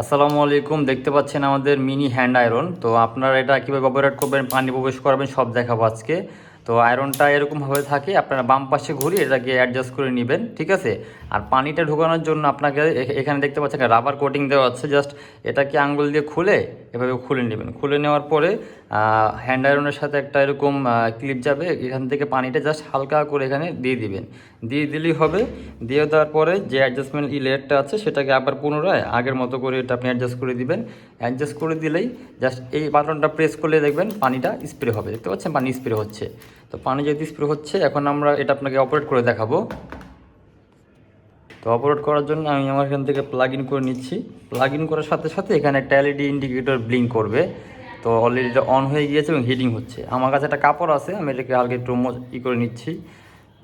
আসসালামু আলাইকুম। দেখতে পাচ্ছেন আমাদের মিনি হ্যান্ড আয়রন। তো আপনারা এটা কীভাবে অপারেট করবেন, পানি প্রবেশ করাবেন, সব দেখাবো আজকে। তো আয়রনটা এরকমভাবে থাকে, আপনারা বাম পাশে ঘুরিয়ে এটাকে অ্যাডজাস্ট করে নেবেন, ঠিক আছে। আর পানিটা ঢোকানোর জন্য আপনাকে এখানে দেখতে পাচ্ছেন রাবার কোটিং দেওয়া আছে। জাস্ট এটাকে আঙ্গুল দিয়ে খুলে এভাবে খুলে নেবেন। খুলে নেওয়ার পরে হ্যান্ড আয়রনের সাথে একটা এরকম ক্লিপ যাবে, এখান থেকে পানিটা জাস্ট হালকা করে এখানে দিয়ে দিবেন। দিয়ে দিলেই হবে। দিয়ে দেওয়ার পরে যে অ্যাডজাস্টমেন্ট লেয়ারটা আছে সেটাকে আবার পুনরায় আগের মতো করে এটা আপনি অ্যাডজাস্ট করে দিবেন। অ্যাডজাস্ট করে দিলেই জাস্ট এই বাটনটা প্রেস করলে দেখবেন পানিটা স্প্রে হবে। দেখতে পাচ্ছেন পানি স্প্রে হচ্ছে। তো পানি যেহেতু স্প্রে হচ্ছে, এখন আমরা এটা আপনাকে অপারেট করে দেখাবো। তো অপারেট করার জন্য আমি আমার এখান থেকে প্লাগ ইন করে নিচ্ছি। প্লাগ ইন করার সাথে সাথে এখানে একটা এলইডি ইন্ডিকেটর ব্লিঙ্ক করবে। তো অলরেডি এটা অন হয়ে গিয়েছে এবং হিটিং হচ্ছে। আমার কাছে একটা কাপড় আছে, আমি এটাকে হালকা একটু করে নিচ্ছি।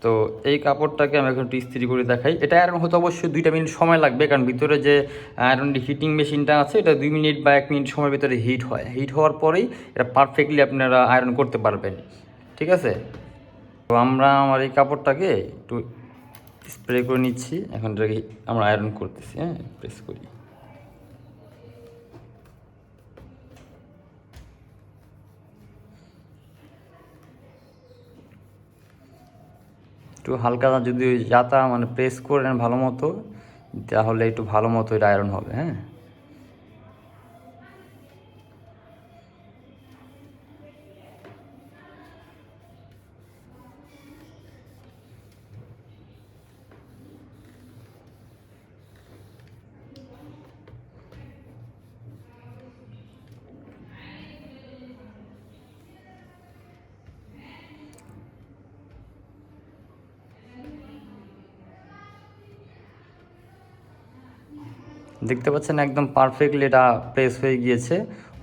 তো এই কাপড়টাকে আমি এখন একটু ইস্ত্রি করে দেখাই। এটা আয়রন হতে অবশ্যই 2 মিনিট সময় লাগবে, কারণ ভিতরে যে আয়রন হিটিং মেশিনটা আছে এটা 2 মিনিট বা 1 মিনিট সময়ের ভিতরে হিট হয়। হিট হওয়ার পরেই এটা পারফেক্টলি আপনারা আয়রন করতে পারবেন, ঠিক আছে। তো আমার এই কাপড়টাকে একটু স্প্রে করে নিচ্ছি। এখন এটাকে আমরা আয়রন করতেছি। হ্যাঁ, প্রেস করি। একটু হালকা যদি যাতা মানে প্রেস করেন ভালো মতো, তাহলে একটু ভালো মতো এটা আয়রন হবে। হ্যাঁ, দেখতে পাচ্ছেন একদম পারফেক্টলি এটা প্রেস হয়ে গিয়েছে।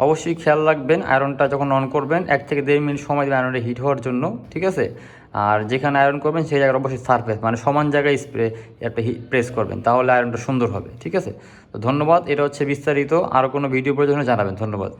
অবশ্যই খেয়াল রাখবেন আয়রনটা যখন অন করবেন 1 থেকে 1.5 মিনিট সময় দেবেন আয়রনটা হিট হওয়ার জন্য, ঠিক আছে। আর যেখানে আয়রন করবেন সেই জায়গায় অবশ্যই সারফেস মানে সমান জায়গায় একটা প্রেস করবেন, তাহলে আয়রনটা সুন্দর হবে, ঠিক আছে। তো ধন্যবাদ। এটা হচ্ছে বিস্তারিত। আরও কোনো ভিডিও প্রয়োজনে জানাবেন। ধন্যবাদ।